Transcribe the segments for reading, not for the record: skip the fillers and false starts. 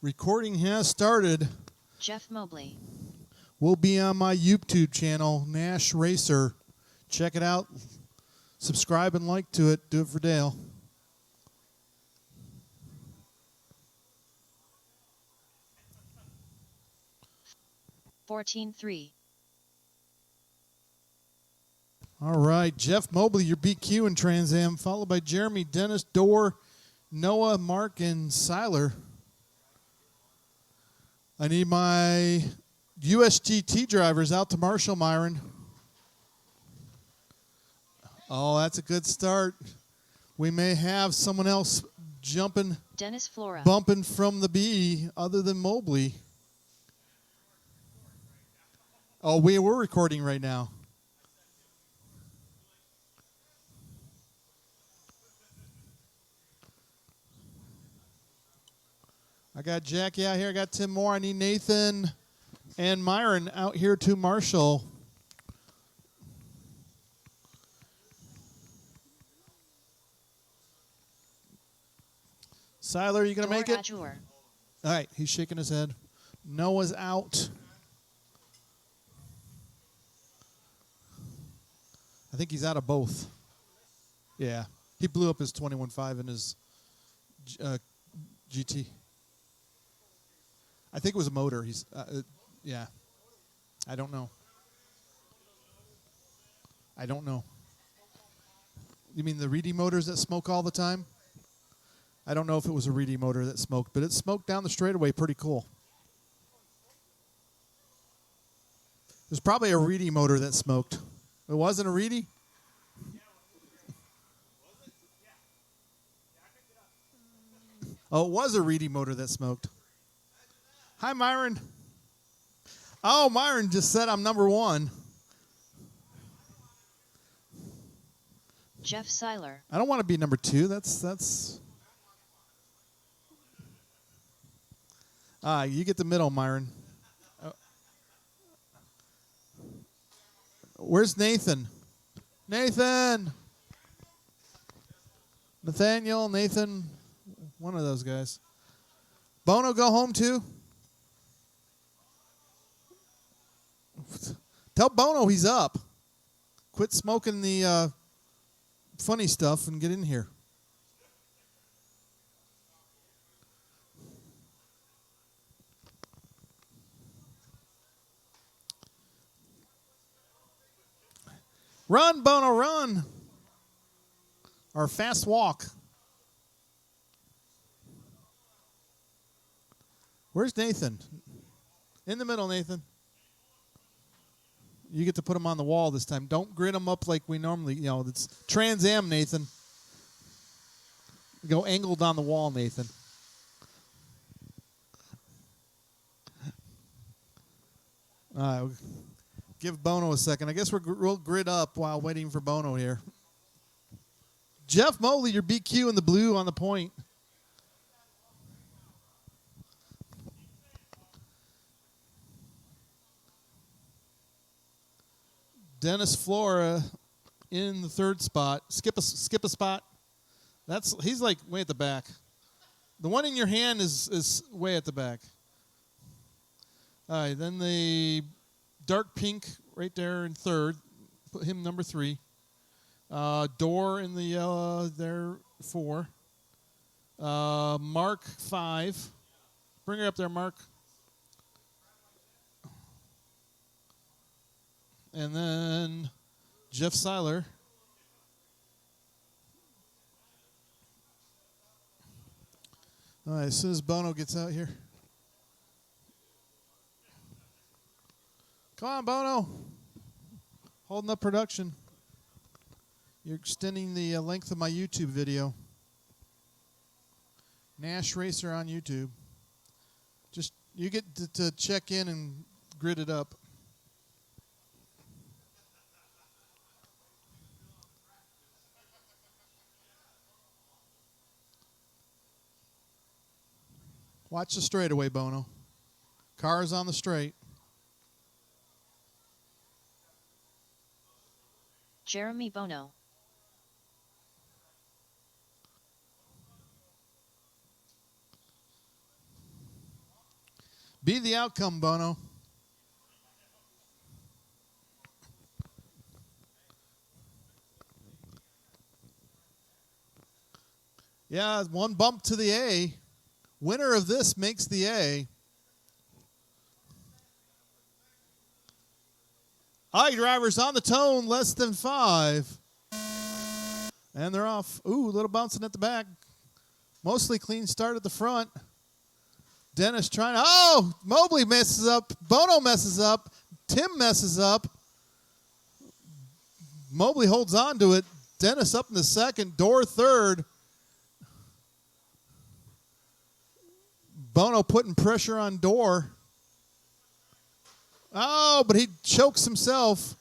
Recording has started. Jeff Mobley. Will be on my YouTube channel, Nash Racer. Check it out. Subscribe and like to it. Do it for Dale. $14.3. All right, Jeff Mobley, your BQ in Trans Am, followed by Jeremy, Dennis, Dorr, Noah, Mark, and Seiler. I need my USGT drivers out to Marshall, Myron. Oh, that's a good start. We may have someone else jumping, Dennis Flora. bumping from the B other than Mobley. Oh, we're recording right now. I got Jackie out here. I got Tim Moore. I need Nathan and Myron out here to Marshall. Seiler, you going to make it? Azure. All right, he's shaking his head. Noah's out. I think he's out of both. Yeah. He blew up his 21.5 in his GT. I think it was a motor. He's, yeah. I don't know. I don't know. You mean the Reedy motors that smoke all the time? I don't know if it was a Reedy motor that smoked, but it smoked down the straightaway pretty cool. There's probably a Reedy motor that smoked. It wasn't a Reedy? Oh, it was a Reedy motor that smoked. Hi, Myron. Oh, Myron just said I'm number one. Jeff Seiler. I don't want to be number two. That's. You get the middle, Myron. Where's Nathan? Nathan! Nathaniel, Nathan, one of those guys. Bono go home too? Tell Bono he's up. Quit smoking the funny stuff and get in here. Run, Bono, run. Or fast walk. Where's Nathan? In the middle, Nathan. You get to put him on the wall this time. Don't grid him up like we normally, it's Trans Am, Nathan. Go angled on the wall, Nathan. Give Bono a second. I guess we'll grid up while waiting for Bono here. Jeff Mobley, your BQ in the blue on the point. Dennis Flora in the third spot. Skip a spot. He's like way at the back. The one in your hand is way at the back. All right, then the dark pink right there in third. Put him number 3. Door in the yellow there 4. Mark 5. Bring her up there, Mark. And then Jeff Seiler. All right, as soon as Bono gets out here. Come on, Bono. Holding up production. You're extending the length of my YouTube video. Nash Racer on YouTube. Just, you get to check in and grid it up. Watch the straightaway, Bono. Car's on the straight. Jeremy Bono. Be the outcome, Bono. Yeah, one bump to the A. Winner of this makes the A. I drivers on the tone, less than 5. And they're off. Ooh, a little bouncing at the back. Mostly clean start at the front. Dennis trying to, oh, Mobley messes up. Bono messes up. Tim messes up. Mobley holds on to it. Dennis up in the second. Door third. Bono putting pressure on Door. Oh, but he chokes himself.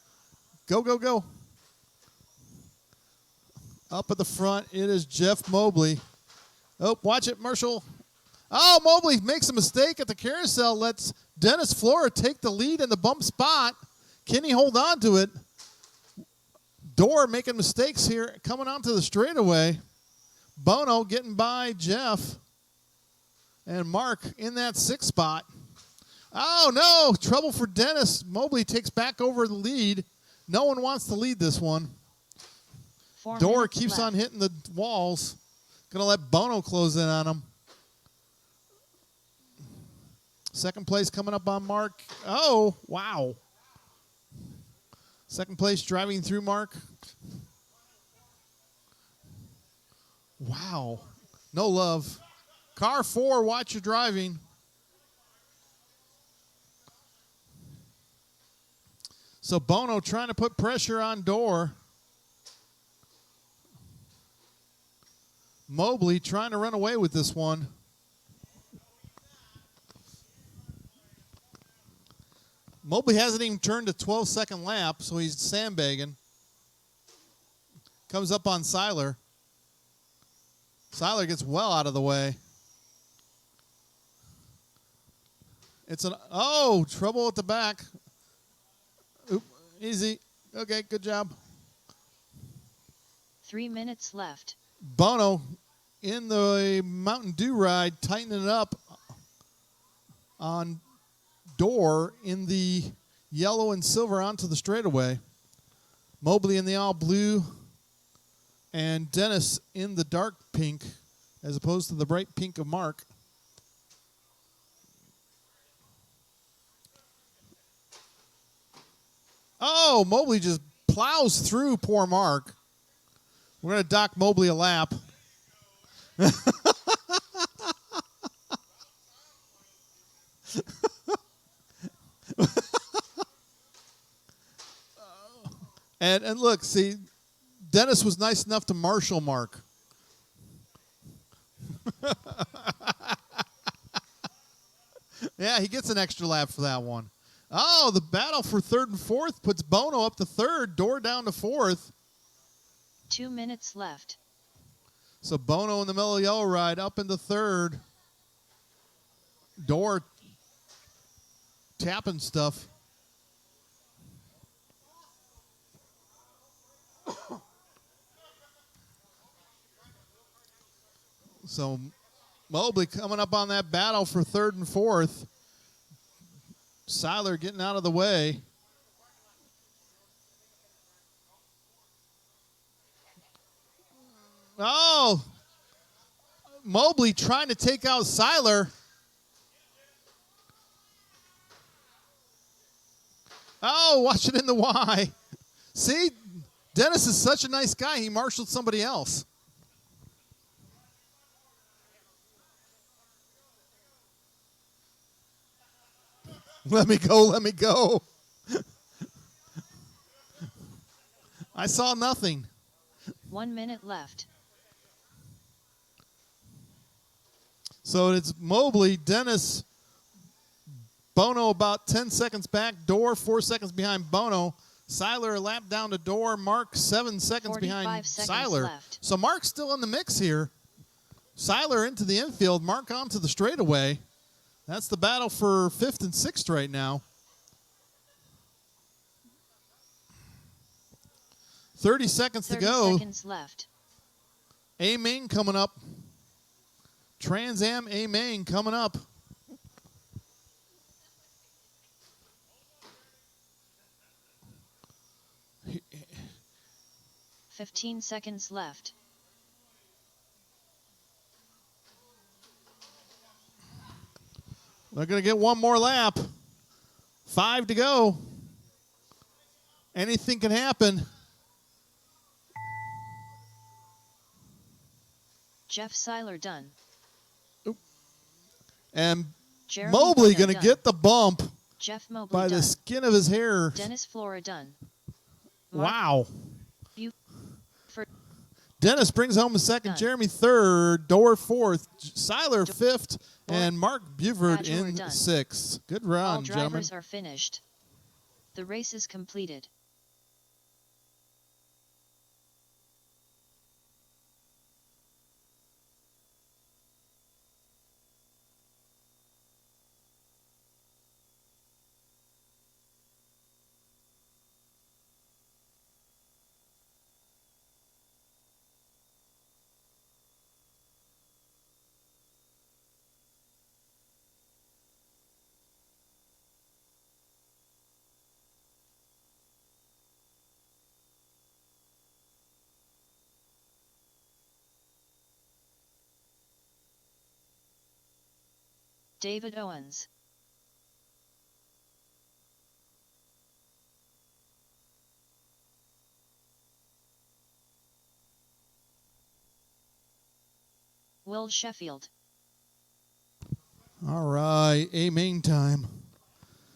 Go, go, go. Up at the front, it is Jeff Mobley. Oh, watch it, Marshall. Oh, Mobley makes a mistake at the carousel. Lets Dennis Flora take the lead in the bump spot. Can he hold on to it? Door making mistakes here, coming onto the straightaway. Bono getting by Jeff. And Mark in that 6th spot. Oh, no. Trouble for Dennis. Mobley takes back over the lead. No one wants to lead this one. Door keeps on hitting the walls. Going to let Bono close in on him. Second place coming up on Mark. Oh, wow. Second place driving through Mark. Wow. No love. Car 4, watch your driving. So Bono trying to put pressure on Door. Mobley trying to run away with this one. Mobley hasn't even turned a 12-second lap, so he's sandbagging. Comes up on Seiler. Seiler gets well out of the way. It's an, oh, trouble at the back. Oop, easy. Okay, good job. 3 minutes left. Bono in the Mountain Dew ride, tightening it up on Door in the yellow and silver onto the straightaway. Mobley in the all blue, and Dennis in the dark pink as opposed to the bright pink of Mark. Oh, Mobley just plows through poor Mark. We're going to dock Mobley a lap. And look, see, Dennis was nice enough to marshal Mark. Yeah, he gets an extra lap for that one. Oh, the battle for 3rd and 4th puts Bono up to 3rd, Door down to 4th. 2 minutes left. So Bono in the mellow yellow ride up into 3rd. Door tapping stuff. So Mobley coming up on that battle for 3rd and 4th. Seiler getting out of the way. Oh, Mobley trying to take out Seiler. Oh, watch it in the Y. See, Dennis is such a nice guy. He marshaled somebody else. Let me go, let me go. I saw nothing. 1 minute left. So it's Mobley, Dennis, Bono about 10 seconds back, Door 4 seconds behind Bono, Seiler a lap down to Door, Mark 7 seconds behind Seiler. Left. So Mark's still in the mix here. Seiler into the infield, Mark onto the straightaway. That's the battle for 5th and 6th right now. 30 seconds to go. 30 seconds left. A-Main coming up. Trans Am A-Main coming up. 15 seconds left. They're going to get one more lap. 5 to go. Anything can happen. Jeff Seiler done. And Jeremy Mobley Bono going to done. get the bump Jeff Mobley by done. the skin of his hair. Dennis Flora done. Wow. For Dennis brings home the second, done. Jeremy third, Dorr fourth, Seiler fifth, and Mark Buford Badger in done. sixth. Good All run, gentlemen. drivers are finished. The race is completed. David Owens. Will Sheffield. All right, main time.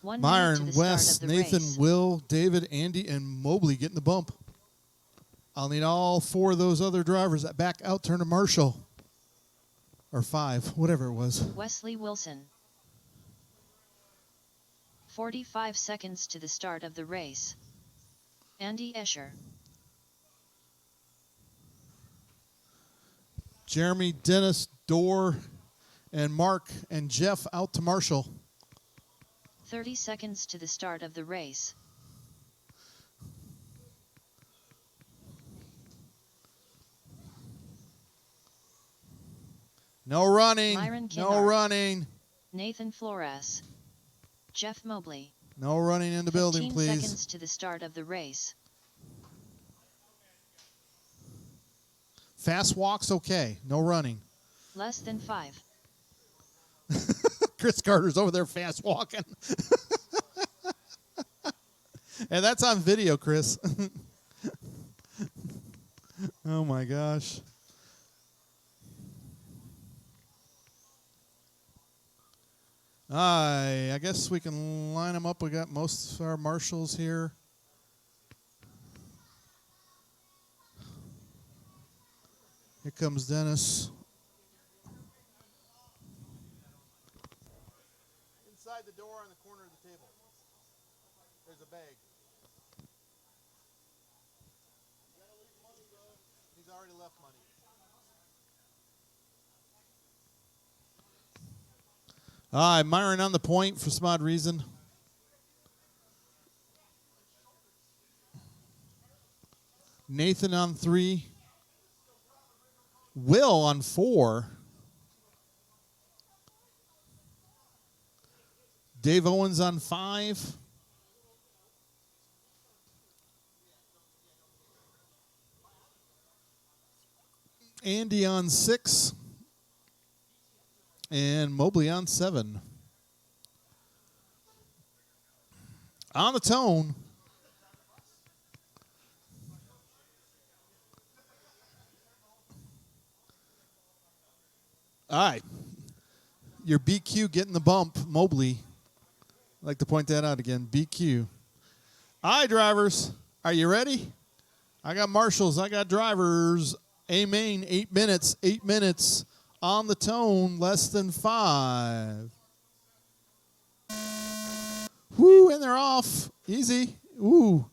1 minute to Myron, the start Wes, of the Nathan, race. Will, David, Andy, and Mobley getting the bump. I'll need all 4 of those other drivers that back out turn to Marshall. Or 5, whatever it was. Wesley Wilson. 45 seconds to the start of the race. Andy Escher. Jeremy, Dennis, Dorr, and Mark and Jeff out to Marshall. 30 seconds to the start of the race. No running. Myron No Kinnard. running. Nathan Flores. Jeff Mobley. No running in the building, 15 please. seconds to the start of the race. Fast walks, okay. No running. Less than 5. Chris Carter's over there fast walking. And that's on video, Chris. Oh, my gosh. I guess we can line them up. We got most of our marshals here. Here comes Dennis. Inside the door on the corner of the table, there's a bag. He's already left money. All right, Myron on the point for some odd reason. Nathan on 3. Will on 4. Dave Owens on 5. Andy on 6. And Mobley on 7. On the tone. All right. Your BQ getting the bump, Mobley. I'd like to point that out again. BQ. All right, drivers. Are you ready? I got marshals. I got drivers. A-main, 8 minutes. 8 minutes. On the tone, less than 5. Woo, and they're off. Easy. Ooh.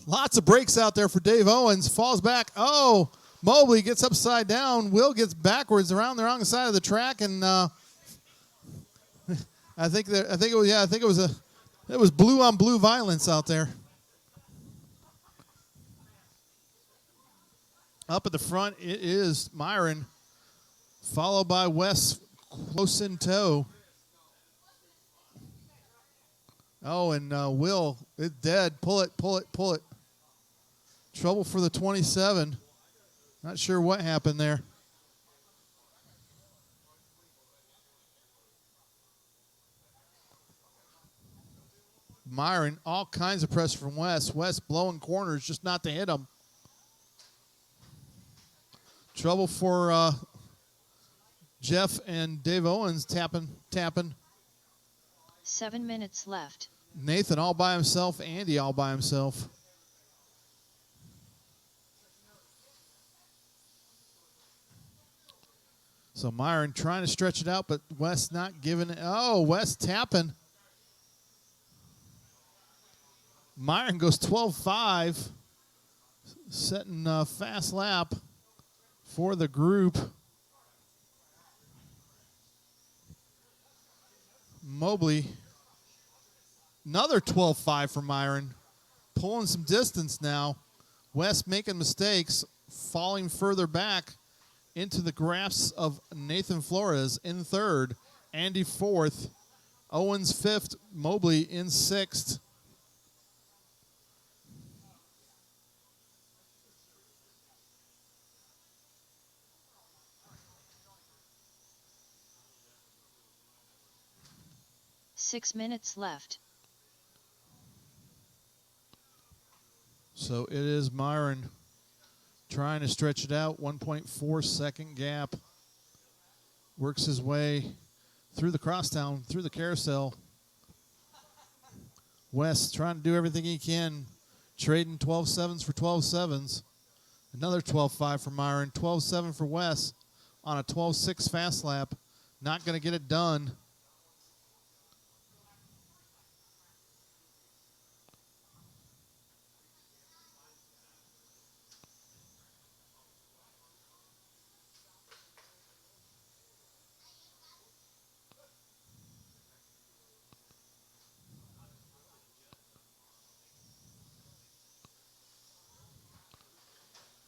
Lots of brakes out there for Dave Owens. Falls back. Oh, Mobley gets upside down. Will gets backwards around the wrong side of the track, and I think it was blue on blue violence out there. Up at the front, it is Myron, followed by Wes, close in tow. Oh, and Will, it's dead. Pull it, pull it, pull it. Trouble for the 27. Not sure what happened there. Myron, all kinds of pressure from West. West blowing corners, just not to hit him. Trouble for Jeff and Dave Owens tapping. 7 minutes left. Nathan all by himself. Andy all by himself. So Myron trying to stretch it out, but West not giving it. Oh, West tapping. Myron goes 12.5, setting a fast lap for the group. Mobley, another 12.5 for Myron, pulling some distance now. West making mistakes, falling further back into the grasp of Nathan Flores in third, Andy fourth, Owens fifth, Mobley in sixth. Six minutes left. So it is Myron trying to stretch it out, 1.4 second gap. Works his way through the crosstown, through the carousel. West trying to do everything he can, trading 12.7s for 12.7s. Another 12.5 for Myron, 12.7 for West on a 12.6 fast lap. Not going to get it done.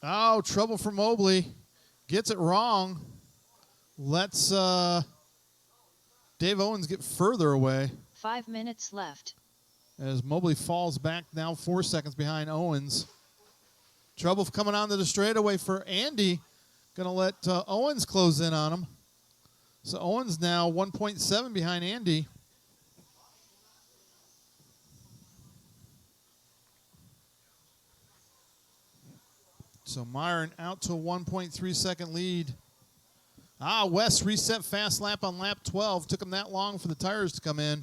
Oh, trouble for Mobley. Gets it wrong. Lets Dave Owens get further away. 5 minutes left. As Mobley falls back now 4 seconds behind Owens. Trouble coming onto the straightaway for Andy. Going to let Owens close in on him. So Owens now 1.7 behind Andy. So Myron out to a 1.3 second lead. West reset fast lap on lap 12. Took him that long for the tires to come in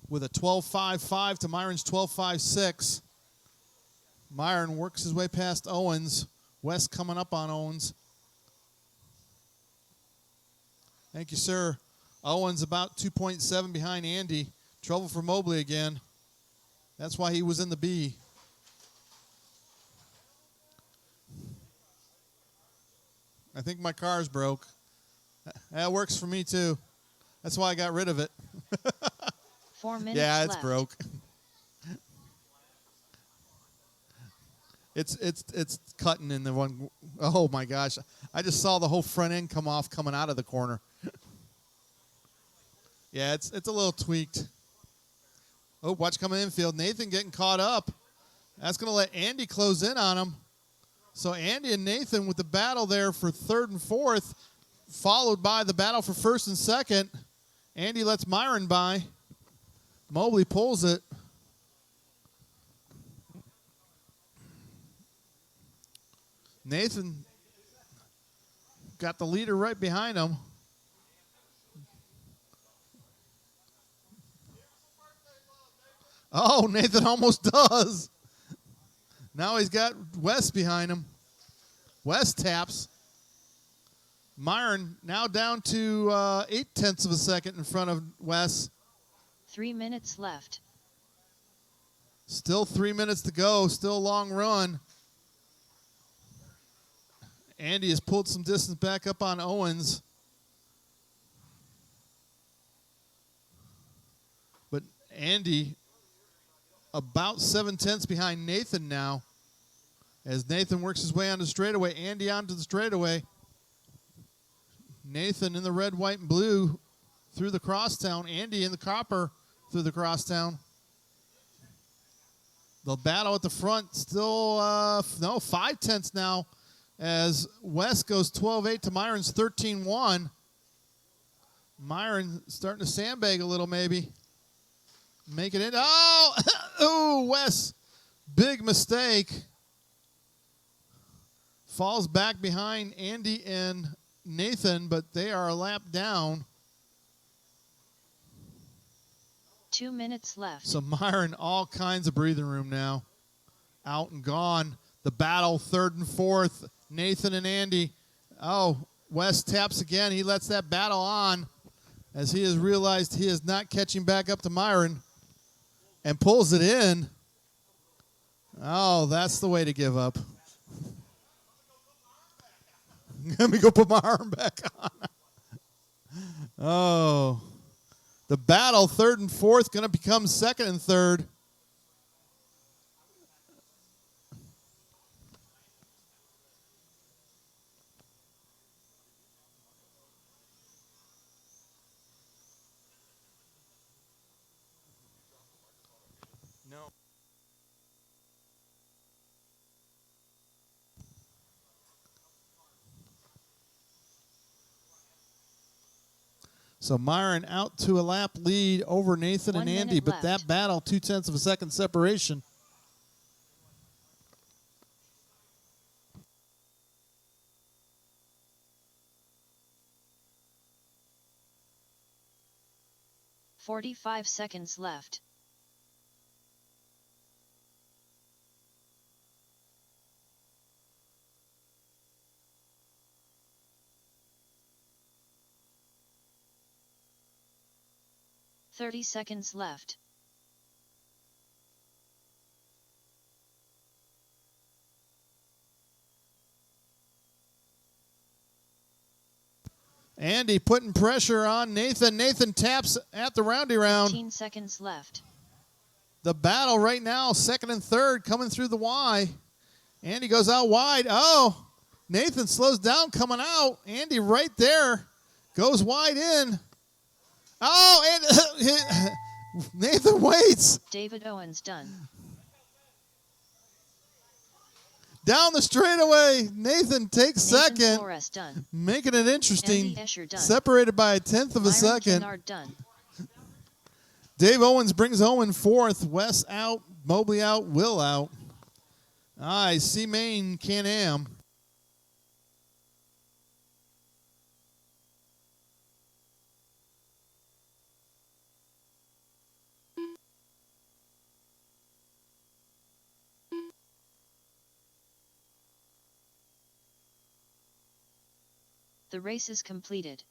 with a 12.55 to Myron's 12.56. Myron works his way past Owens. West coming up on Owens. Thank you, sir. Owens about 2.7 behind Andy. Trouble for Mobley again. That's why he was in the B. I think my car's broke. That works for me too. That's why I got rid of it. 4 minutes yeah, it's left. broke. It's cutting in the one. Oh my gosh! I just saw the whole front end come off coming out of the corner. Yeah, it's a little tweaked. Oh, watch coming infield. Nathan getting caught up. That's going to let Andy close in on him. So Andy and Nathan with the battle there for third and fourth, followed by the battle for first and second. Andy lets Myron by. Mobley pulls it. Nathan got the leader right behind him. Oh, Nathan almost does. Now he's got West behind him. West taps. Myron now down to 0.8 of a second in front of West. 3 minutes left. Still 3 minutes to go. Still a long run. Andy has pulled some distance back up on Owens. But Andy about 0.7 behind Nathan now. As Nathan works his way on the straightaway, Andy onto the straightaway. Nathan in the red, white, and blue through the crosstown. Andy in the copper through the crosstown. The battle at the front still, 5/10 now as West goes 12-8 to Myron's 13-1. Myron starting to sandbag a little maybe. Make it in. Oh, ooh, West, big mistake. Falls back behind Andy and Nathan, but they are a lap down. 2 minutes left. So Myron, all kinds of breathing room now. Out and gone. The battle, 3rd and 4th. Nathan and Andy. Oh, West taps again. He lets that battle on as he has realized he is not catching back up to Myron and pulls it in. Oh, that's the way to give up. Let me go put my arm back on. Oh. The battle, 3rd and 4th, going to become 2nd and 3rd. No. So Myron out to a lap lead over Nathan 1 and Andy, minute but left. that battle, 0.2 of a second separation. "45 seconds left. "30 seconds left. Andy putting pressure on Nathan. Nathan taps at the roundy round. 15 seconds left. The battle right now, 2nd and 3rd, coming through the Y. Andy goes out wide. Oh, Nathan slows down coming out. Andy right there goes wide in. Oh, and Nathan waits. David Owens done. Down the straightaway, Nathan takes Nathan 2nd, Flores done. making it interesting. Andy Escher done. Separated by 1/10 of a Myron second. Kennard done. Dave Owens brings Owen 4th. Wes out, Mobley out, Will out. I see Maine Can-Am. The race is completed.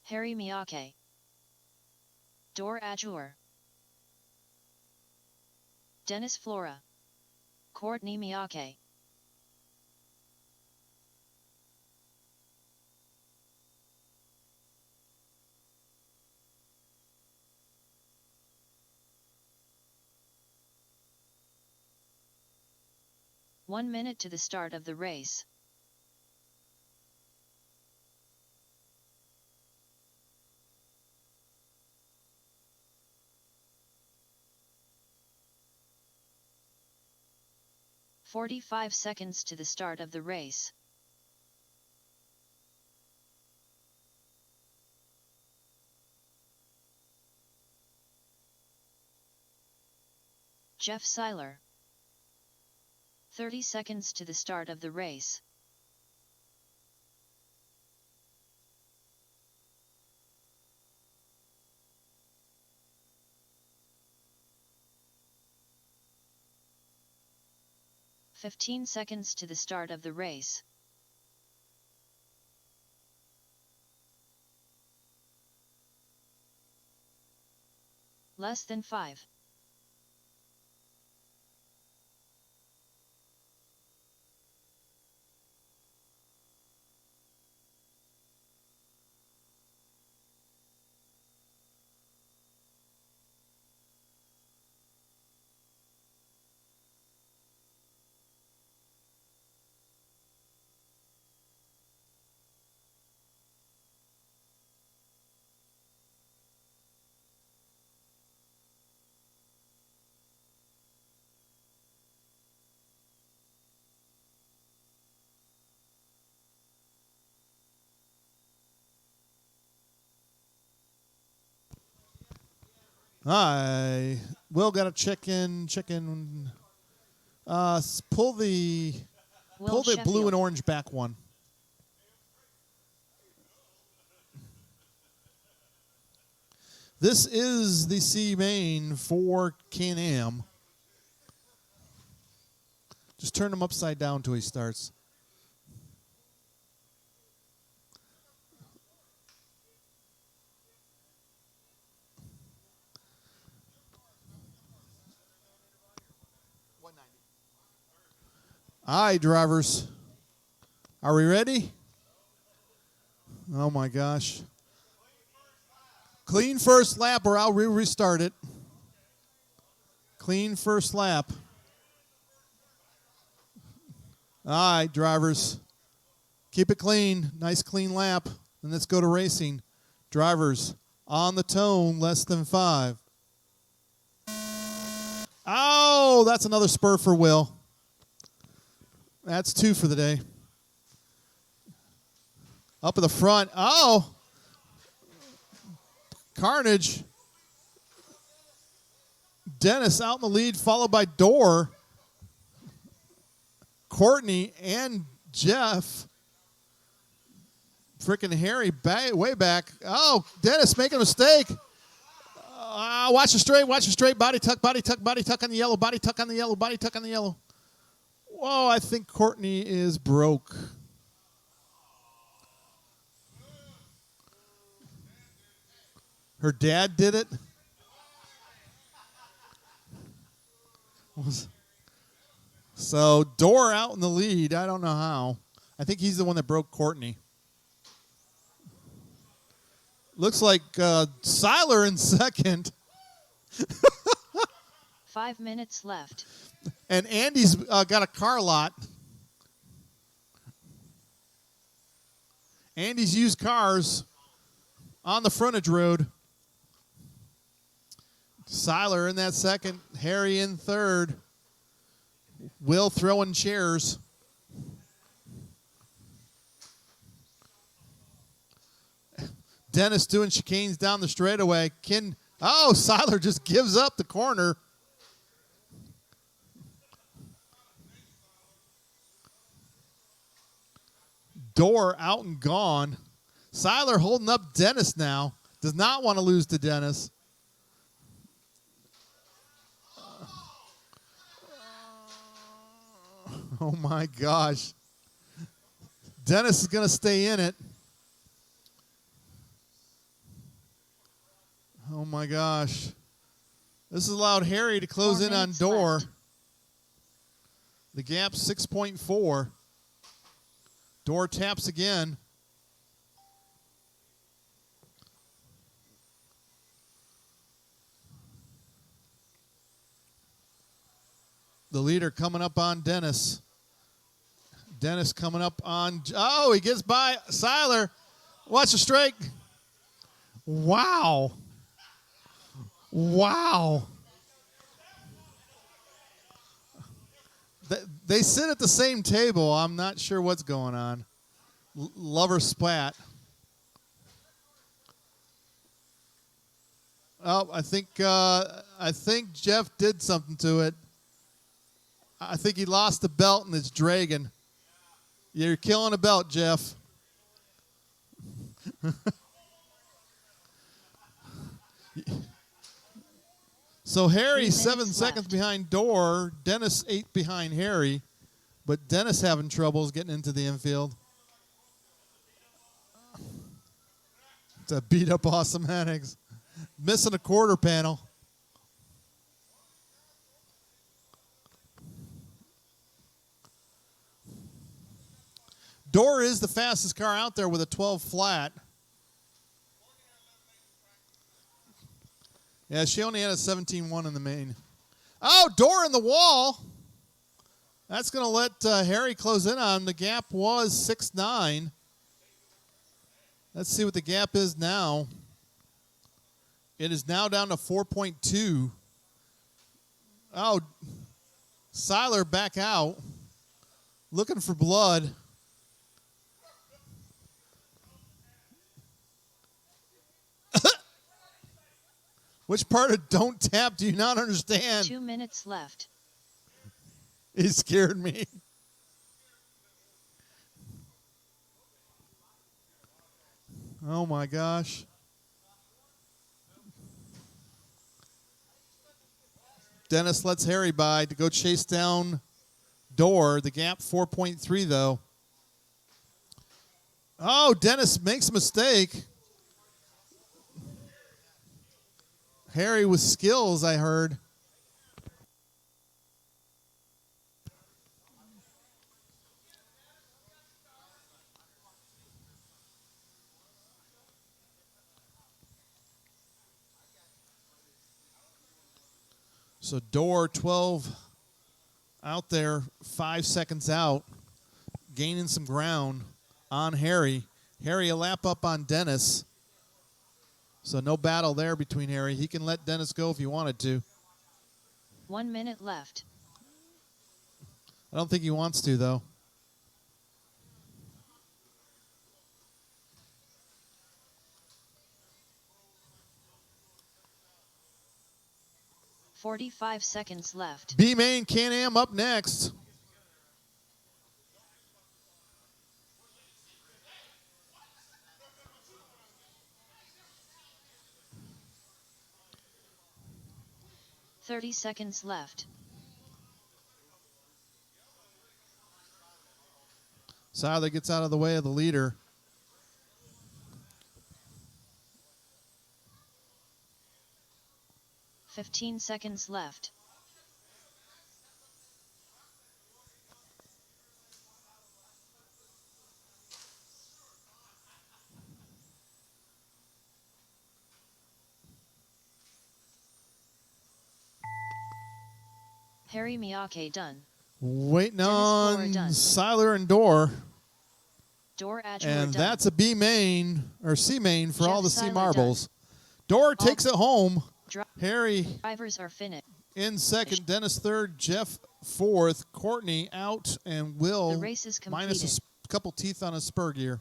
Harry Miyake. Dor Ajour. Dennis Flora. Courtney Miyake. "1 minute to the start of the race. "45 seconds to the start of the race. Jeff Seiler. 30 seconds to the start of the race. 15 seconds to the start of the race. Less than 5. I Will got to check in. Pull the Will blue Sheffield. and orange back one. This is the C main for Can-Am. Just turn him upside down till he starts. All right, drivers. Are we ready? Oh, my gosh. Clean first lap or I'll restart it. Clean first lap. All right, drivers. Keep it clean. Nice clean lap. And let's go to racing. Drivers, on the tone, less than 5. Oh, that's another spur for Will. That's 2 for the day. Up at the front. Oh. Carnage. Dennis out in the lead, followed by Dorr. Courtney and Jeff. Freaking Harry way back. Oh, Dennis making a mistake. Watch the straight. Body tuck on the yellow. Body tuck on the yellow. Whoa, I think Courtney is broke. Her dad did it. So Dorr out in the lead. I don't know how. I think he's the one that broke Courtney. Looks like Seiler in second. 5 minutes left. And Andy's got a car lot. Andy's used cars on the frontage road. Seiler in that second. Harry in third. Will throwing chairs. Dennis doing chicanes down the straightaway. Seiler just gives up the corner. Dorr out and gone. Seiler holding up Dennis now. Does not want to lose to Dennis. Oh, my gosh. Dennis is going to stay in it. Oh, my gosh. This has allowed Harry to close 4 in on minutes Dorr. left. The gap's 6.4. Dorr taps again. The leader coming up on Dennis. Dennis coming up on... Oh, he gets by Seiler. Watch the straight. Wow. They sit at the same table. I'm not sure what's going on. Lover splat. Oh, I think Jeff did something to it. I think he lost the belt and it's dragging. You're killing a belt, Jeff. So Harry 7 seconds behind Dorr. Dennis 8 behind Harry. But Dennis having troubles getting into the infield. It's a beat up Awesome Annex. Missing a quarter panel. Door is the fastest car out there with a 12 flat. Yeah, she only had a 17.1 in the main. Oh, Door in the wall. That's going to let Harry close in on him. The gap was 6.9. Let's see what the gap is now. It is now down to 4.2. Oh, Seiler back out. Looking for blood. Which part of don't tap do you not understand? 2 minutes left. He scared me. Oh my gosh. Dennis lets Harry by to go chase down Door. The gap 4.3 though. Oh, Dennis makes a mistake. Harry with skills, I heard. So Door 12 out there, 5 seconds out, gaining some ground on Harry. Harry a lap up on Dennis. So no battle there between Harry. He can let Dennis go if he wanted to. 1 minute left. I don't think he wants to, though. "45 seconds left. B-Main Can-Am up next. "30 seconds left. Seiler gets out of the way of the leader. "15 seconds left. Harry Miyake done. Waiting Dennis on Flora done. Seiler and Door. Door Adjure And done. that's a B-Main, or C-Main for Jeff all the C Seiler marbles. Door takes it home. Harry Drivers are finished. in second, Dennis third, Jeff fourth, Courtney out, and Will The race is completed. minus a couple teeth on his spur gear.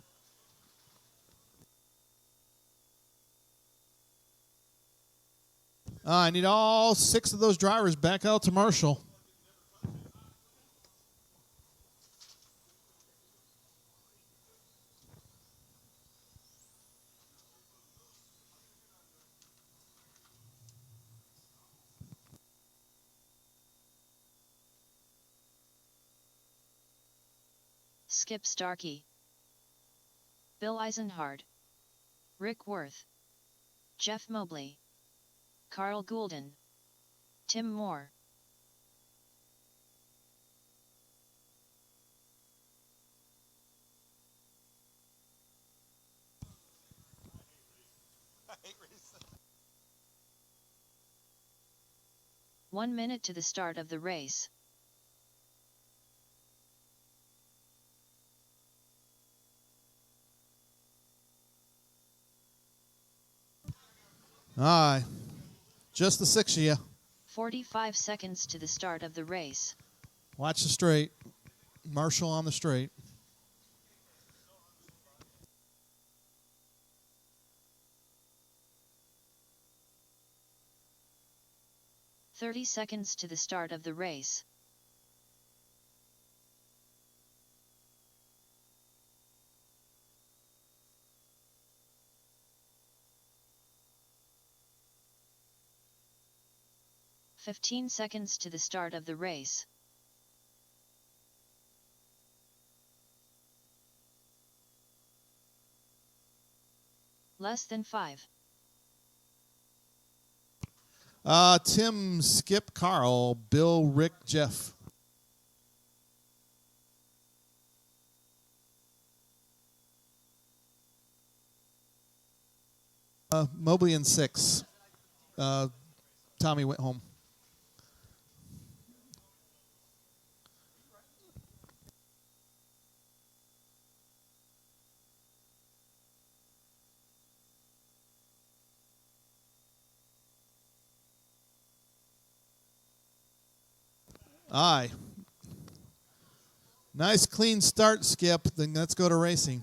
I need all 6 of those drivers back out to Marshall. Skip Starkey, Bill Eisenhard, Rick Worth, Jeff Mobley, Carl Goulden, Tim Moore. "1 minute to the start of the race. Aye. Just the 6 of you. 45 seconds to the start of the race. Watch the straight. Marshall on the straight. "30 seconds to the start of the race. "15 seconds to the start of the race. less than 5. Tim, Skip, Carl, Bill, Rick, Jeff. Mobley in 6. Tommy went home. Aye. Nice clean start, Skip. Then let's go to racing.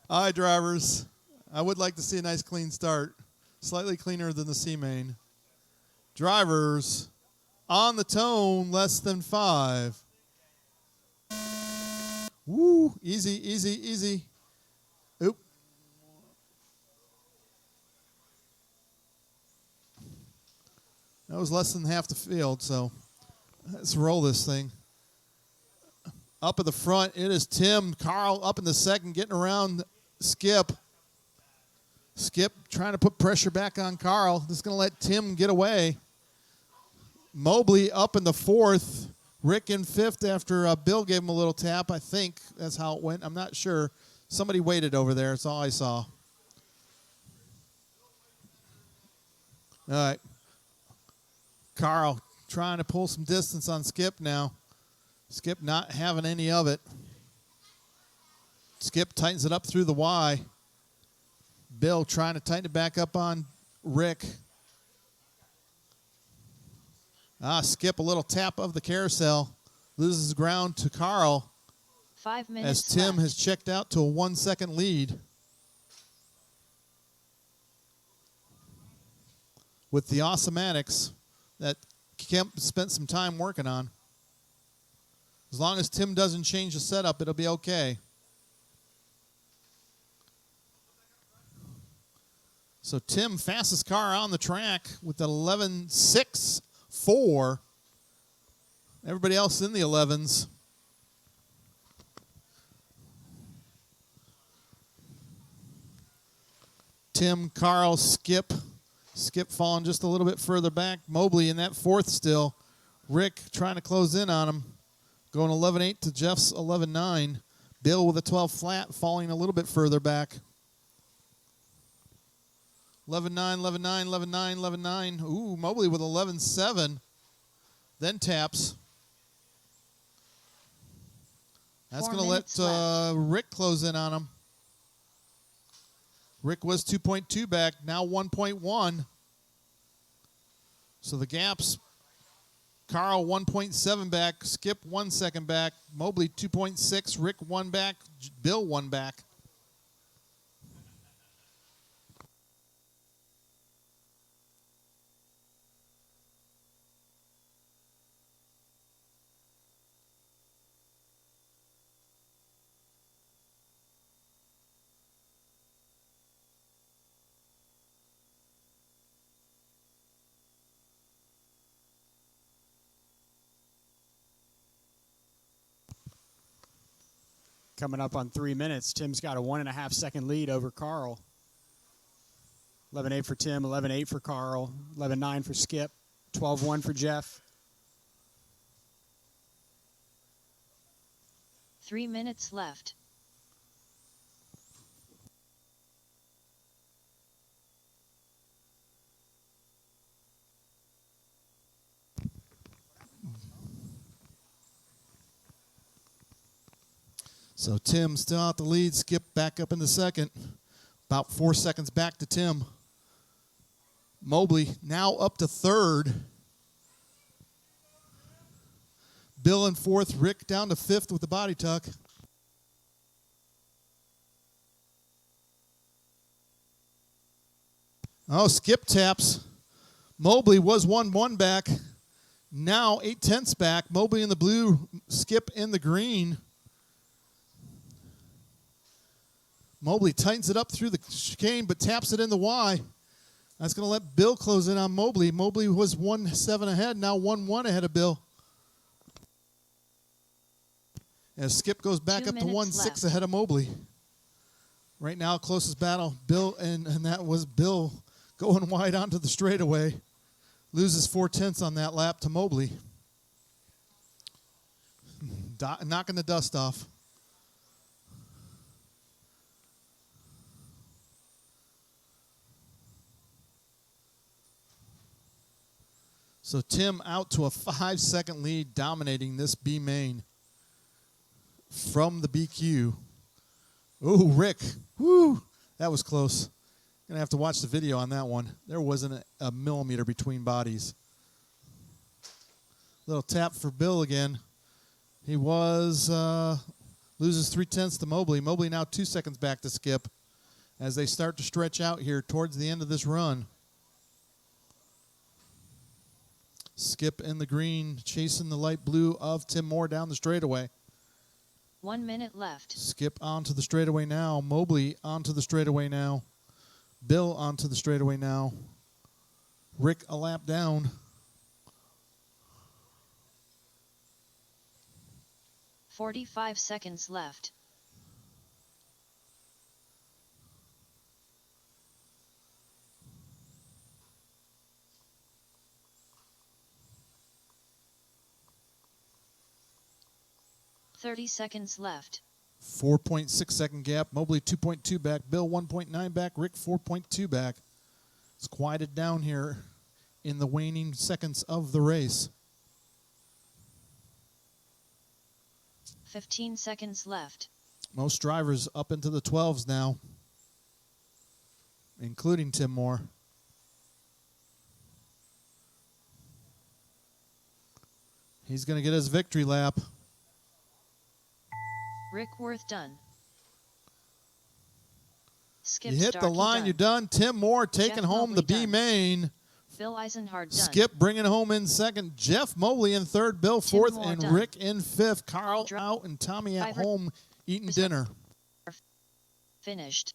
Aye, drivers. I would like to see a nice clean start. Slightly cleaner than the C main. Drivers, on the tone, less than 5. Woo, easy, easy, easy. Oop. That was less than half the field, so let's roll this thing. Up at the front, it is Tim. Carl up in the second, getting around Skip. Skip trying to put pressure back on Carl. Just going to let Tim get away. Mobley up in the 4th. Rick in 5th after Bill gave him a little tap. I think that's how it went. I'm not sure. Somebody waited over there. That's all I saw. All right. Carl trying to pull some distance on Skip now. Skip not having any of it. Skip tightens it up through the Y. Bill trying to tighten it back up on Rick. Skip a little tap of the carousel. Loses ground to Carl. 5 minutes as Tim left. has checked out to a 1-second lead. With the Awesomatics that Kemp spent some time working on. As long as Tim doesn't change the setup, it'll be okay. So Tim, fastest car on the track with the 11.6.4. Everybody else in the 11s. Tim, Carl, Skip. Skip falling just a little bit further back. Mobley in that 4th still. Rick trying to close in on him. Going 11.8 to Jeff's 11.9. Bill with a 12 flat, falling a little bit further back. 11.9, 11.9, 11.9, 11.9. Ooh, Mobley with 11.7. Then taps. That's going to let Rick close in on him. Rick was 2.2 back, now 1.1. So the gaps, Carl 1.7 back, Skip 1 second back, Mobley 2.6, Rick 1 back, Bill 1 back. Coming up on 3 minutes, Tim's got a 1.5 second lead over Carl. 11.8 for Tim, 11.8 for Carl, 11.9 for Skip, 12.1 for Jeff. 3 minutes left. So Tim still out the lead. Skip back up in the second. About 4 seconds back to Tim. Mobley now up to 3rd. Bill in 4th. Rick down to 5th with the body tuck. Oh, Skip taps. Mobley was 1-1 back. Now 8/10 back. Mobley in the blue. Skip in the green. Mobley tightens it up through the chicane, but taps it in the Y. That's going to let Bill close in on Mobley. Mobley was 1-7 ahead, now 1-1 ahead of Bill. As Skip goes back 2 up to minutes 1-6 left. ahead of Mobley. Right now, closest battle, Bill, and that was Bill going wide onto the straightaway. Loses 0.4 on that lap to Mobley. Knocking the dust off. So Tim out to a 5-second lead, dominating this B main from the BQ. Oh, Rick. Woo. That was close. Going to have to watch the video on that one. There wasn't a millimeter between bodies. Little tap for Bill again. He loses 0.3 to Mobley. Mobley now 2 seconds back to Skip as they start to stretch out here towards the end of this run. Skip in the green, chasing the light blue of Tim Moore down the straightaway. 1 minute left. Skip onto the straightaway now. Mobley onto the straightaway now. Bill onto the straightaway now. Rick a lap down. 45 seconds left. Thirty seconds left. 4.6 second gap. Mobley 2.2 back. Bill 1.9 back. Rick 4.2 back. It's quieted down here in the waning seconds of the race. 15 seconds left. Most drivers up into the 12s now, including Tim Moore. He's going to get his victory lap. Rick Worth done. Skip You hit the Starkey line, done. you're done. Tim Moore taking Jeff home Mobley the B done. main. Bill Eisenhard done. Skip bringing home in second. Jeff Mobley in third. Bill Tim fourth. Moore And done. Rick in fifth. Carl Dri- out and Tommy at driver- home eating dinner. Finished.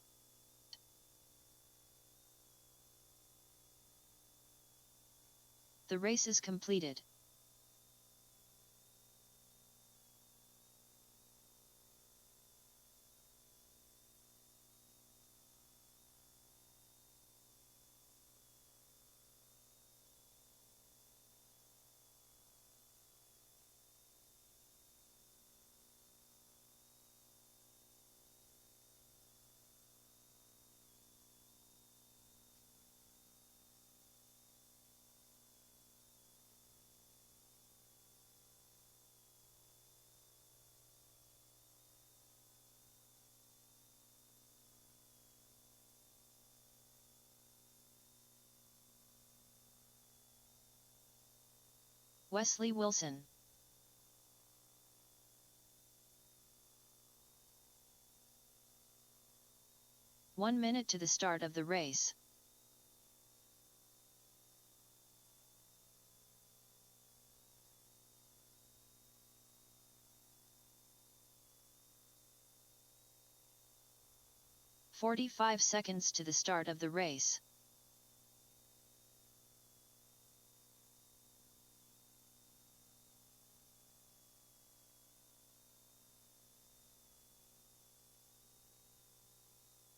The race is completed. Wesley Wilson. One minute to the start of the race. "45 seconds to the start of the race.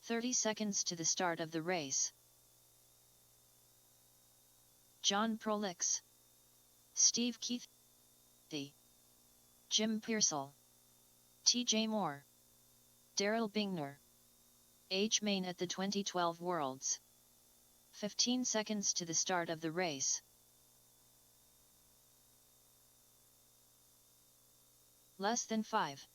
"30 seconds to the start of the race. John Prolix, Steve Keith, Jim Pearsall, T.J. Moore, Daryl Bingner. Age main at the 2012 Worlds. 15 seconds to the start of the race. Less than 5.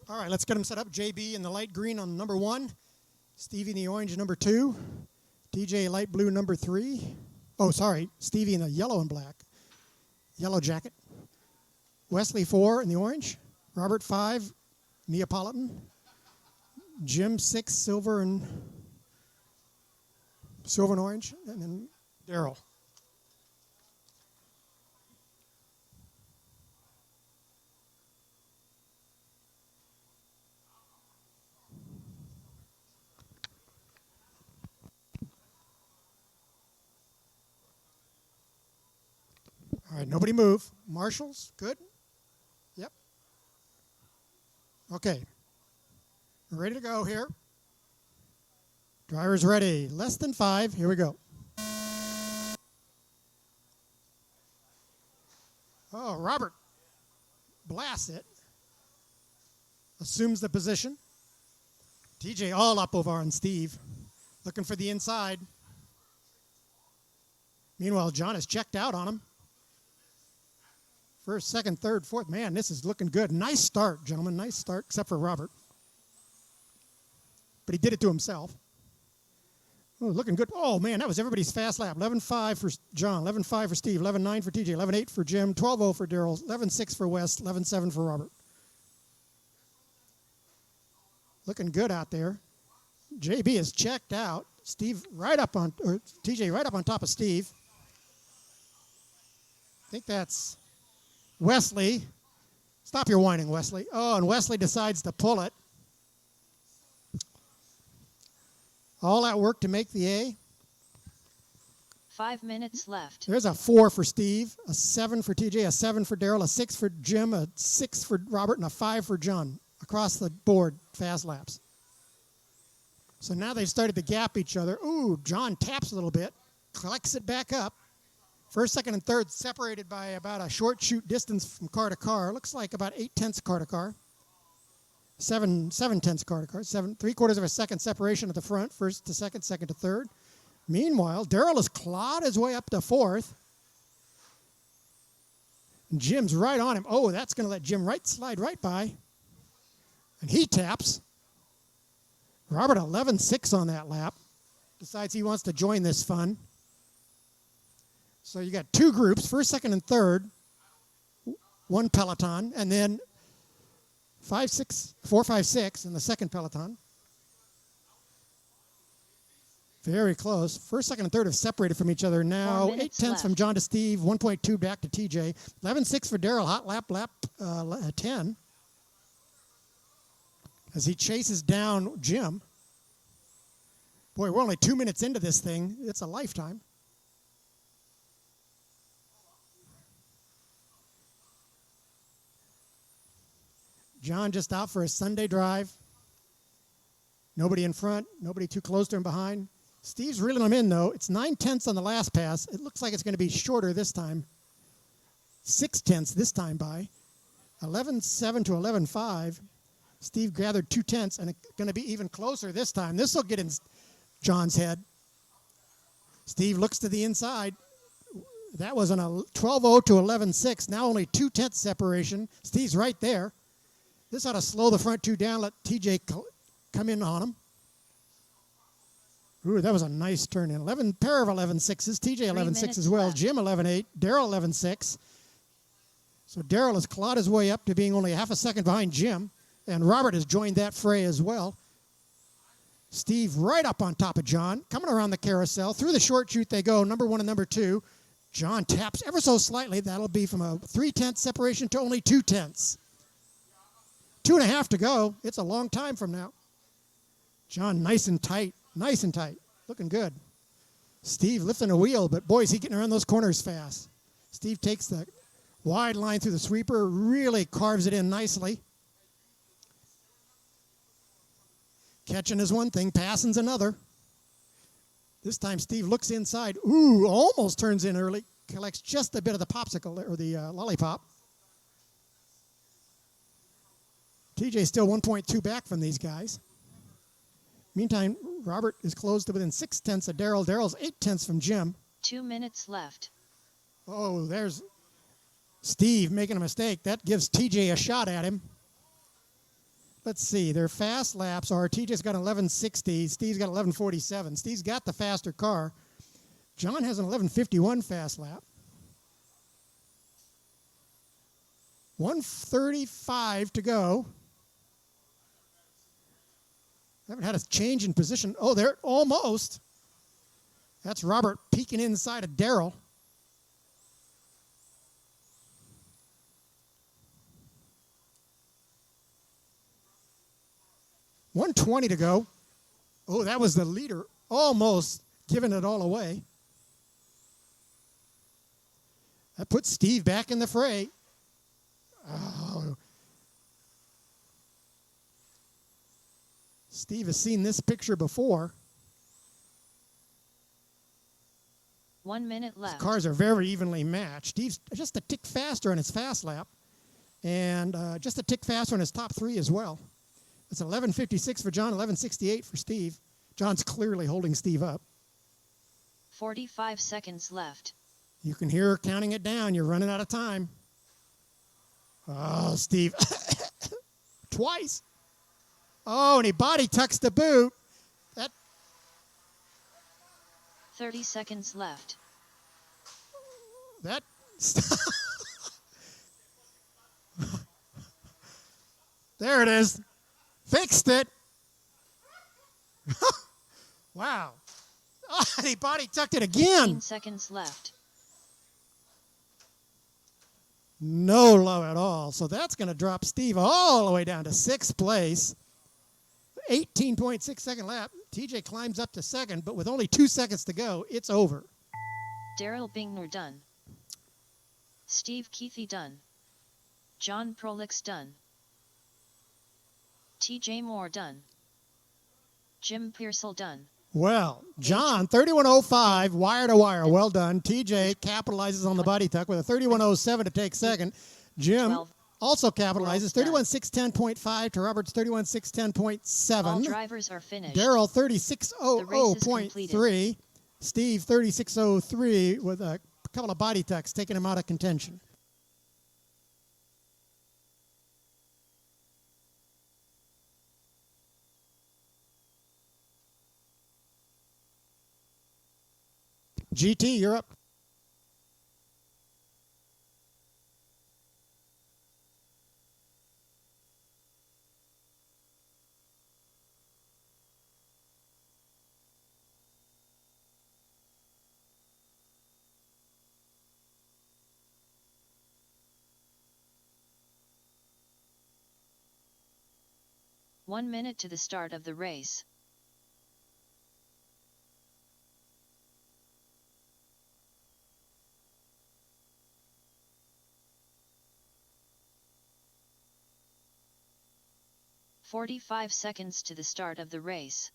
All right, let's get them set up. JB in the light green on number 1. Stevie in the orange number 2. TJ light blue number 3. Oh, sorry, Stevie in the yellow and black. Yellow jacket. Wesley 4 in the orange. Robert 5, Neapolitan. Jim 6, silver and orange. And then Daryl. All right, nobody move. Marshals, good? Yep. Okay. We're ready to go here. Driver's ready. Less than 5. Here we go. Oh, Robert blasts it. Assumes the position. TJ all up over on Steve. Looking for the inside. Meanwhile, John has checked out on him. First, second, third, fourth. Man, this is looking good. Nice start, gentlemen. Nice start, except for Robert. But he did it to himself. Oh, looking good. Oh, man, that was everybody's fast lap. 11.5 for John, 11.5 for Steve, 11.9 for TJ, 11.8 for Jim, 12.0 for Daryl, 11.6 for Wes, 11.7 for Robert. Looking good out there. JB is checked out. TJ right up on top of Steve. I think that's Wesley. Stop your whining, Wesley. Oh, and Wesley decides to pull it. All that work to make the A. 5 minutes left. There's a 4 for Steve, a 7 for TJ, a 7 for Daryl, a 6 for Jim, a 6 for Robert, and a 5 for John. Across the board, fast laps. So now they've started to gap each other. Ooh, John taps a little bit, collects it back up. First, second, and third separated by about a short shoot distance from car to car. Looks like about 8/10 car to car. 7/10 car to car. 3/4 of a second separation at the front. First to second, second to third. Meanwhile, Daryl has clawed his way up to fourth. And Jim's right on him. Oh, that's going to let Jim slide right by. And he taps. Robert 11.6 on that lap. Decides he wants to join this fun. So you got 2 groups, first, second, and third. 1 peloton, and then 4, 5, 6 in the second peloton. Very close. First, second, and third have separated from each other now. 8/10 from John to Steve, 1.2 back to TJ. 11.6 for Daryl, hot lap 10. As he chases down Jim. Boy, we're only 2 minutes into this thing. It's a lifetime. John just out for a Sunday drive. Nobody in front, nobody too close to him behind. Steve's reeling him in, though. It's 9/10 on the last pass. It looks like it's going to be shorter this time. 6/10 this time by. 11.7 to 11.5. Steve gathered 2/10, and it's going to be even closer this time. This will get in John's head. Steve looks to the inside. That was on a 12.0 to 11.6. Now only 2/10 separation. Steve's right there. This ought to slow the front 2 down, let TJ come in on him. Ooh, that was a nice turn in. Pair of 11.6s. TJ 11.6 as well. Left. Jim 11.8. Daryl 11.6. So Daryl has clawed his way up to being only half a second behind Jim. And Robert has joined that fray as well. Steve right up on top of John. Coming around the carousel. Through the short chute they go, number 1 and number 2. John taps ever so slightly. That'll be from a 3/10 separation to only 2/10. 2.5 to go. It's a long time from now. John nice and tight. Nice and tight. Looking good. Steve lifting a wheel, but boy, is he getting around those corners fast. Steve takes the wide line through the sweeper, really carves it in nicely. Catching is one thing, passing's another. This time Steve looks inside. Ooh, almost turns in early. Collects just a bit of the popsicle or the lollipop. TJ's still 1.2 back from these guys. Meantime, Robert is close to within 6/10 of Daryl. Daryl's 8/10 from Jim. 2 minutes left. Oh, there's Steve making a mistake. That gives TJ a shot at him. Let's see. Their fast laps are TJ's got 11.60. Steve's got 11.47. Steve's got the faster car. John has an 11.51 fast lap. 1:35 to go. Haven't had a change in position. Oh, there, almost. That's Robert peeking inside of Darrell. $1:20 to go. Oh, that was the leader almost giving it all away. That puts Steve back in the fray. Oh. Steve has seen this picture before. 1 minute left. His cars are very evenly matched. Steve's just a tick faster in his fast lap, and just a tick faster in his top three as well. It's 11:56 for John, 11:68 for Steve. John's clearly holding Steve up. 45 seconds left. You can hear her counting it down. You're running out of time. Oh, Steve. Twice. Oh, and he body tucks the boot. That 30 seconds left. That. There it is. Fixed it. Wow. Oh, and he body tucked it again. 15 seconds left. No love at all. So that's going to drop Steve all the way down to sixth place. 18.6 second lap. TJ climbs up to second, but with only 2 seconds to go, it's over. Daryl Bingner done. Steve Keithy done. John Prolix done. TJ Moore done. Jim Pearsall done. Well, John, 31.05, wire to wire. Well done. TJ capitalizes on the body tuck with a 31.07 to take second. Jim 12. also capitalizes, Well done. 31.610.5 to Robert's 31.610.7. All drivers are finished. Darrell The race is 36.00.3. Steve 36.03 with a couple of body tucks taking him out of contention. GT, you're up. One minute to the start of the race. "45 seconds to the start of the race.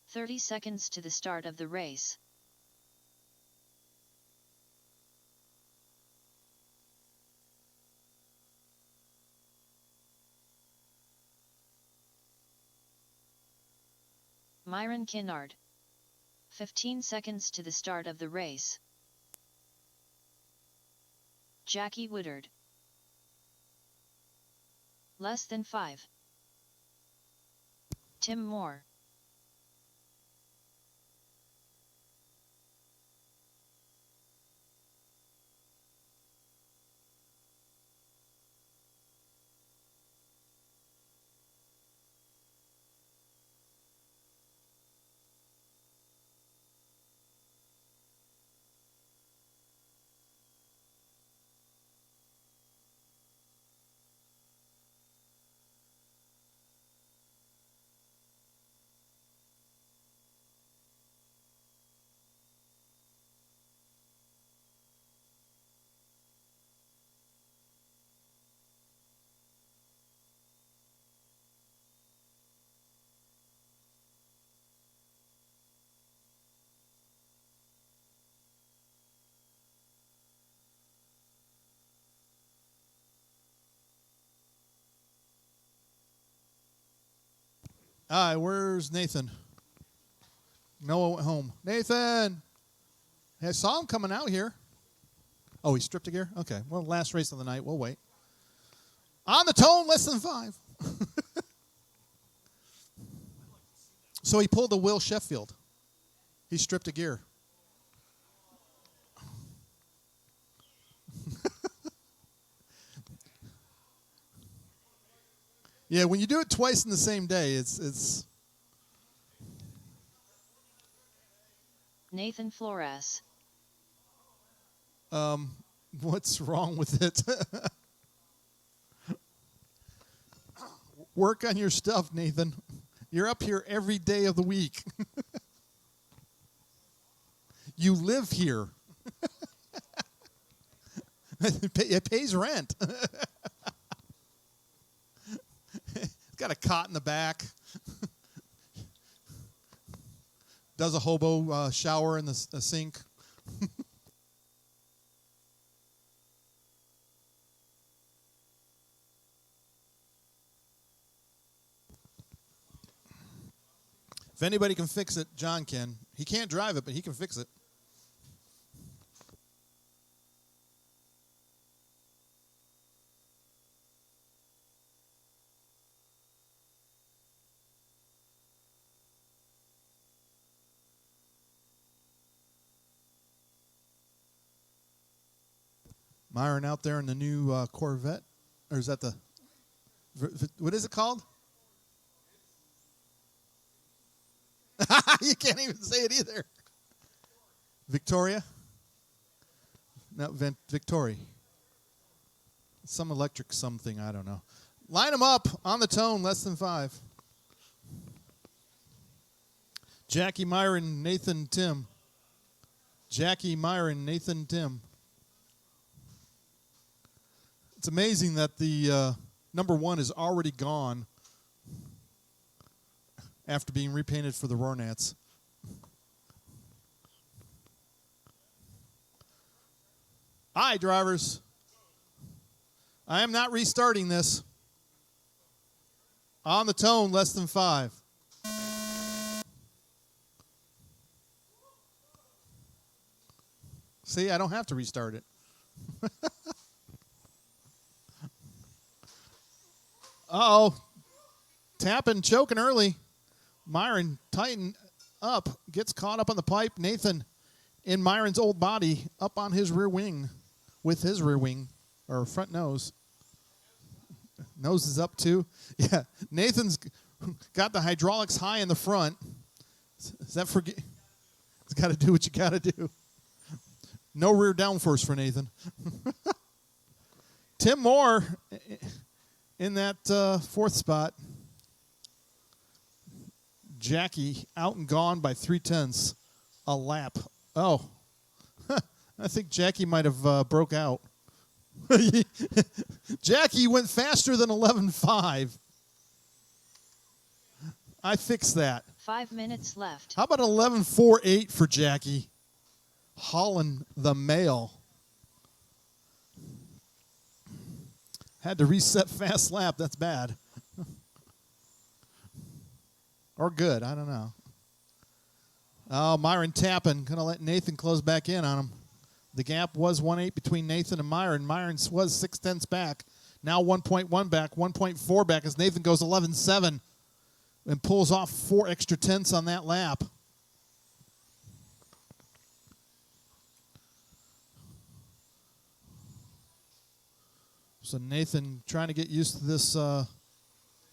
"30 seconds to the start of the race. Myron Kinnard. 15 seconds to the start of the race. Jackie Woodard. Less than 5. Tim Moore. All right, where's Nathan? Noah went home. Nathan! Hey, I saw him coming out here. Oh, he stripped a gear? Okay, well, last race of the night. We'll wait. On the tone, less than 5. So he pulled a Will Sheffield. He stripped a gear. Yeah, when you do it twice in the same day, it's Nathan Flores. what's wrong with it? Work on your stuff, Nathan. You're up here every day of the week. You live here. It pays rent. It's got a cot in the back. Does a hobo shower in the sink. If anybody can fix it, John can. He can't drive it, but he can fix it. Myron out there in the new Corvette, or is that the, what is it called? You can't even say it either. Victoria? No, Victoria. Some electric something, I don't know. Line them up on the tone, less than 5. Jackie, Myron, Nathan, Tim. Jackie, Myron, Nathan, Tim. It's amazing that the number 1 is already gone after being repainted for the Roarnats. Hi, drivers. I am not restarting this. On the tone, less than 5. See, I don't have to restart it. Uh-oh. Tapping, choking early. Myron tighten up, gets caught up on the pipe. Nathan in Myron's old body up on his rear wing with his rear wing, or front nose. Nose is up too. Yeah, Nathan's got the hydraulics high in the front. Is that for? It's got to do what you got to do. No rear downforce for Nathan. Tim Moore in that 4th spot. Jackie out and gone by 3/10 a lap. Oh, I think Jackie might have broke out. Jackie went faster than 11.5. I fixed that. 5 minutes left. How about 11.48 for Jackie? Hauling the mail. Had to reset fast lap. That's bad. Or good. I don't know. Oh, Myron tapping. Going to let Nathan close back in on him. The gap was 1.8 between Nathan and Myron. Myron was 0.6 back. Now 1.1 back, 1.4 back as Nathan goes 11.7 and pulls off 4 extra tenths on that lap. So Nathan trying to get used to this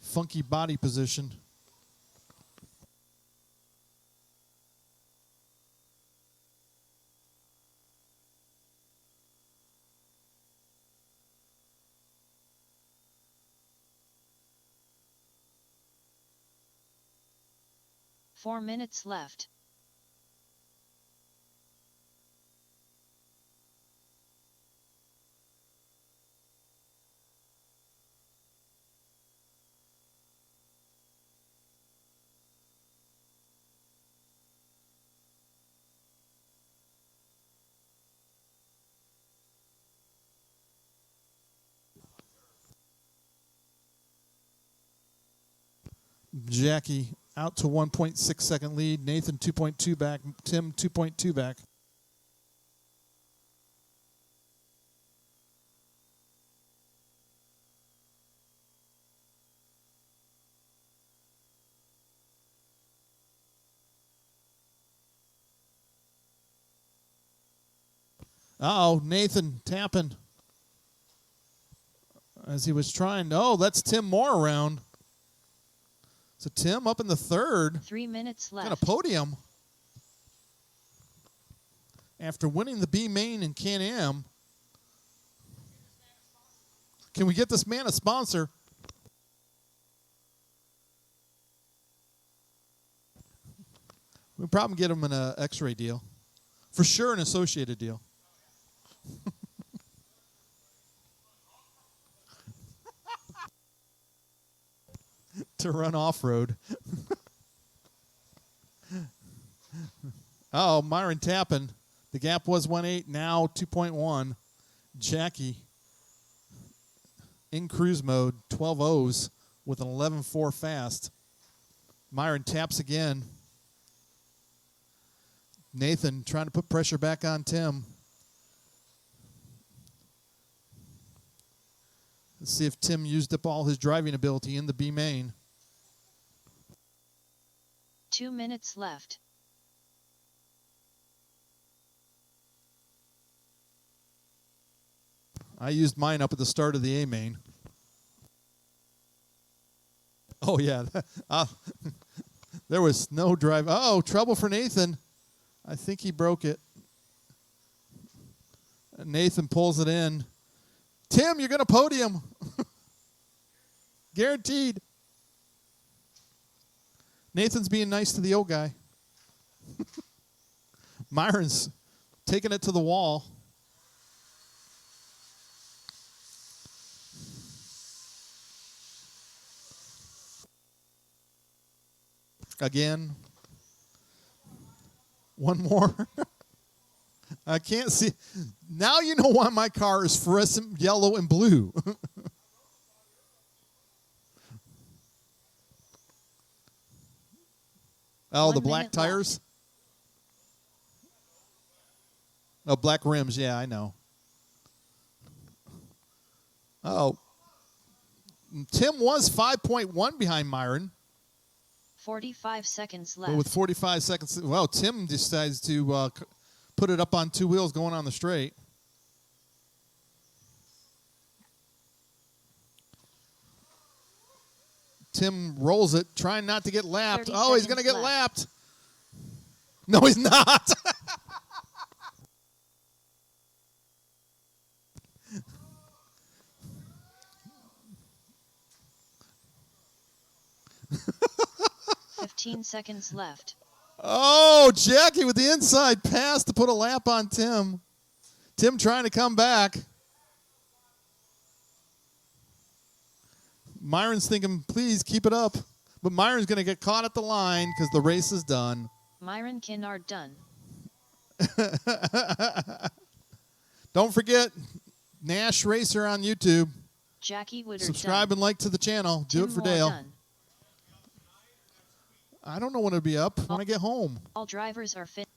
funky body position. Four minutes left. Jackie out to 1.6 second lead. Nathan 2.2 back. Tim 2.2 back. Uh-oh, Nathan tapping. As he was trying. Oh, that's Tim Moore around. So Tim up in the third. 3 minutes left. Got a podium. After winning the B main in Can-Am. Can we get this man a sponsor? We'll probably get him an X-ray deal. For sure an associated deal. To run off-road. Oh, Myron tapping. The gap was 1.8, now 2.1. Jackie in cruise mode, 12 O's with an 11.4 fast. Myron taps again. Nathan trying to put pressure back on Tim. Let's see if Tim used up all his driving ability in the B main. 2 minutes left. I used mine up at the start of the A main. Oh, yeah. There was no drive. Oh, trouble for Nathan. I think he broke it. Nathan pulls it in. Tim, you're going to podium. Guaranteed. Nathan's being nice to the old guy. Myron's taking it to the wall. Again. One more. I can't see. Now you know why my car is fluorescent yellow and blue. Oh, 1 the black minute tires? Oh, black rims. Yeah, I know. Oh. Tim was 5.1 behind Myron. 45 seconds left. But with 45 seconds, well, Tim decides to put it up on two wheels going on the straight. Tim rolls it, trying not to get lapped. 30 Oh, he's going to get seconds lapped. No, he's not. Fifteen seconds left. Oh, Jackie with the inside pass to put a lap on Tim. Tim trying to come back. Myron's thinking, please keep it up. But Myron's going to get caught at the line because the race is done. Myron Kinnard done. Don't forget, Nash Racer on YouTube. Jackie Woodard Subscribe done. and like to the channel. Do Tim it for Moore Dale. done. I don't know when it'll be up. When I get home. All drivers are finished.